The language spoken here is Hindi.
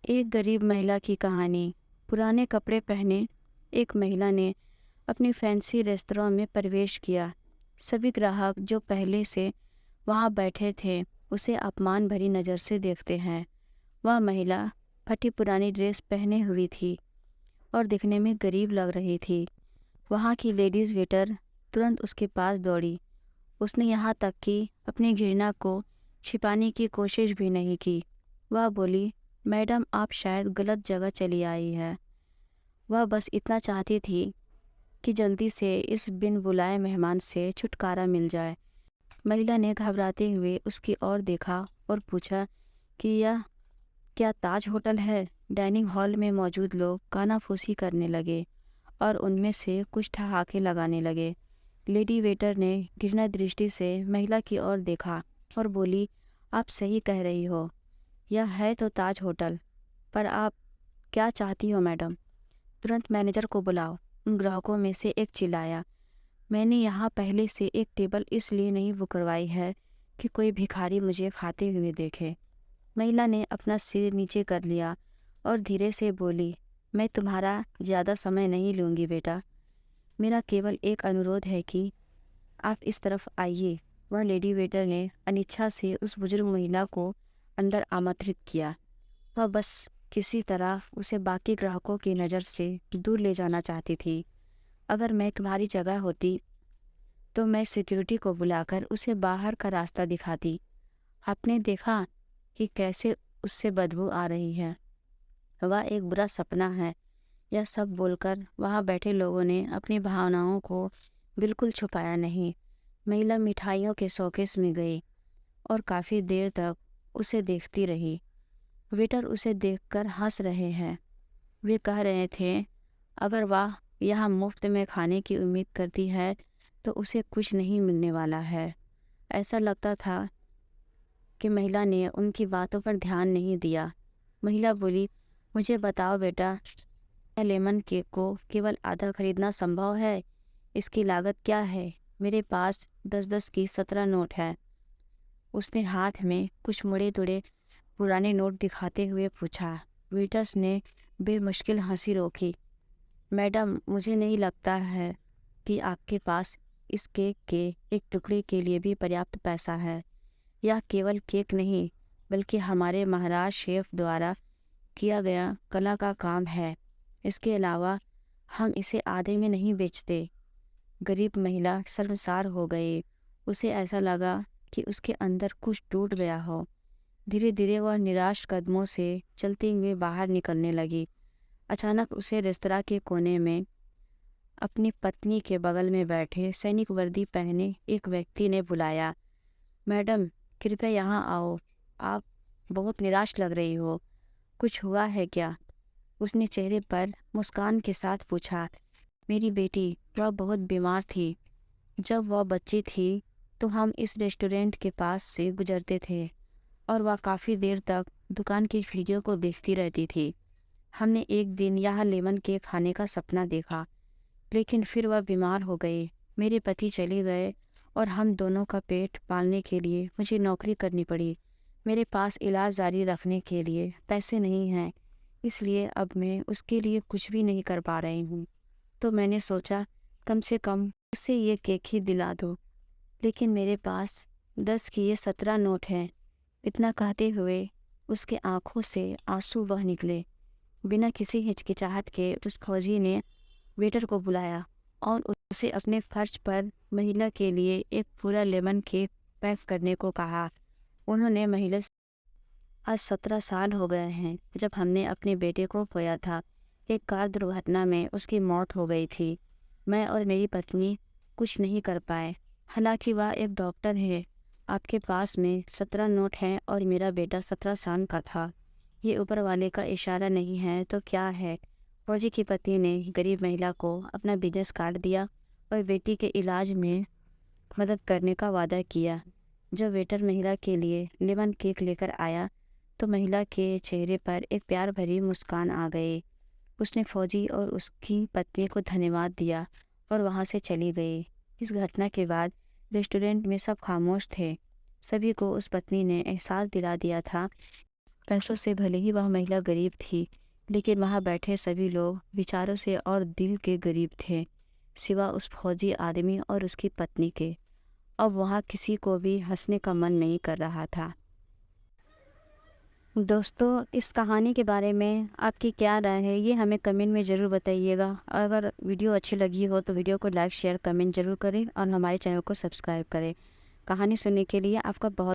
एक गरीब महिला की कहानी। पुराने कपड़े पहने एक महिला ने अपनी फैंसी रेस्तरां में प्रवेश किया। सभी ग्राहक जो पहले से वहां बैठे थे उसे अपमान भरी नज़र से देखते हैं। वह महिला फटी पुरानी ड्रेस पहने हुई थी और दिखने में गरीब लग रही थी। वहां की लेडीज़ वेटर तुरंत उसके पास दौड़ी। उसने यहाँ तक कि अपनी घृणा को छिपाने की कोशिश भी नहीं की। वह बोली, मैडम आप शायद गलत जगह चली आई है। वह बस इतना चाहती थी कि जल्दी से इस बिन बुलाए मेहमान से छुटकारा मिल जाए। महिला ने घबराते हुए उसकी ओर देखा और पूछा कि यह क्या ताज होटल है? डाइनिंग हॉल में मौजूद लोग कानाफूसी करने लगे और उनमें से कुछ ठहाके लगाने लगे। लेडी वेटर ने घृणा दृष्टि से महिला की ओर देखा और बोली, आप सही कह रही हो, यह है तो ताज होटल, पर आप क्या चाहती हो मैडम? तुरंत मैनेजर को बुलाओ। उन ग्राहकों में से एक चिल्लाया। मैंने यहाँ पहले से एक टेबल इसलिए नहीं बुक करवाई है कि कोई भिखारी मुझे खाते हुए देखे। महिला ने अपना सिर नीचे कर लिया और धीरे से बोली, मैं तुम्हारा ज़्यादा समय नहीं लूँगी बेटा। मेरा केवल एक अनुरोध है कि आप इस तरफ आइए। वह लेडी वेटर ने अनिच्छा से उस बुजुर्ग महिला को अंदर आमंत्रित किया। वह बस किसी तरह उसे बाकी ग्राहकों की नज़र से दूर ले जाना चाहती थी। अगर मैं तुम्हारी जगह होती तो मैं सिक्योरिटी को बुलाकर उसे बाहर का रास्ता दिखाती। आपने देखा कि कैसे उससे बदबू आ रही है। वह एक बुरा सपना है। यह सब बोलकर वहाँ बैठे लोगों ने अपनी भावनाओं को बिल्कुल छुपाया नहीं। महिला मिठाइयों के शोकेस में गई और काफ़ी देर तक उसे देखती रही। वेटर उसे देखकर हंस रहे हैं। वे कह रहे थे, अगर वह यहाँ मुफ्त में खाने की उम्मीद करती है तो उसे कुछ नहीं मिलने वाला है। ऐसा लगता था कि महिला ने उनकी बातों पर ध्यान नहीं दिया। महिला बोली, मुझे बताओ बेटा, क्या लेमन केक को केवल आधा खरीदना संभव है? इसकी लागत क्या है? मेरे पास 10-10 की 17 नोट है। उसने हाथ में कुछ मुड़े तुड़े पुराने नोट दिखाते हुए पूछा। वेटर्स ने बेमुश्किल हंसी रोकी। मैडम, मुझे नहीं लगता है कि आपके पास इस केक के एक टुकड़े के लिए भी पर्याप्त पैसा है। यह केवल केक नहीं बल्कि हमारे महाराज शेफ द्वारा किया गया कला का काम है। इसके अलावा हम इसे आधे में नहीं बेचते। गरीब महिला शर्मसार हो गई। उसे ऐसा लगा कि उसके अंदर कुछ टूट गया हो। धीरे धीरे वह निराश कदमों से चलते हुए बाहर निकलने लगी। अचानक उसे रेस्तरां के कोने में अपनी पत्नी के बगल में बैठे सैनिक वर्दी पहने एक व्यक्ति ने बुलाया। मैडम, कृपया यहाँ आओ। आप बहुत निराश लग रही हो। कुछ हुआ है क्या? उसने चेहरे पर मुस्कान के साथ पूछा। मेरी बेटी, वह बहुत बीमार थी। जब वह बच्ची थी तो हम इस रेस्टोरेंट के पास से गुजरते थे और वह काफ़ी देर तक दुकान की खिड़कियों को देखती रहती थी। हमने एक दिन यहाँ लेमन केक खाने का सपना देखा, लेकिन फिर वह बीमार हो गई। मेरे पति चले गए और हम दोनों का पेट पालने के लिए मुझे नौकरी करनी पड़ी। मेरे पास इलाज जारी रखने के लिए पैसे नहीं हैं, इसलिए अब मैं उसके लिए कुछ भी नहीं कर पा रही हूँ। तो मैंने सोचा कम से कम उसे ये केक ही दिला दो। लेकिन मेरे पास 10 की ये 17 नोट हैं। इतना कहते हुए उसके आंखों से आंसू बह निकले। बिना किसी हिचकिचाहट के उस फौजी ने वेटर को बुलाया और उसे अपने फर्श पर महिला के लिए एक पूरा लेमन केक पैक करने को कहा। उन्होंने महिला से, आज 17 साल हो गए हैं जब हमने अपने बेटे को खोया था। एक कार दुर्घटना में उसकी मौत हो गई थी। मैं और मेरी पत्नी कुछ नहीं कर पाए। हालांकि वह एक डॉक्टर है। आपके पास में 17 नोट हैं और मेरा बेटा 17 साल का था। ये ऊपर वाले का इशारा नहीं है तो क्या है? फौजी की पत्नी ने गरीब महिला को अपना बिजनेस कार्ड दिया और बेटी के इलाज में मदद करने का वादा किया। जब वेटर महिला के लिए लेमन केक लेकर आया तो महिला के चेहरे पर एक प्यार भरी मुस्कान आ गई। उसने फौजी और उसकी पत्नी को धन्यवाद दिया और वहाँ से चली गई। इस घटना के बाद रेस्टोरेंट में सब खामोश थे। सभी को उस पत्नी ने एहसास दिला दिया था पैसों से भले ही वह महिला गरीब थी, लेकिन वहाँ बैठे सभी लोग विचारों से और दिल के गरीब थे, सिवा उस फौजी आदमी और उसकी पत्नी के। अब वहाँ किसी को भी हंसने का मन नहीं कर रहा था। दोस्तों, इस कहानी के बारे में आपकी क्या राय है, ये हमें कमेंट में ज़रूर बताइएगा। अगर वीडियो अच्छी लगी हो तो वीडियो को लाइक शेयर कमेंट ज़रूर करें और हमारे चैनल को सब्सक्राइब करें। कहानी सुनने के लिए आपका बहुत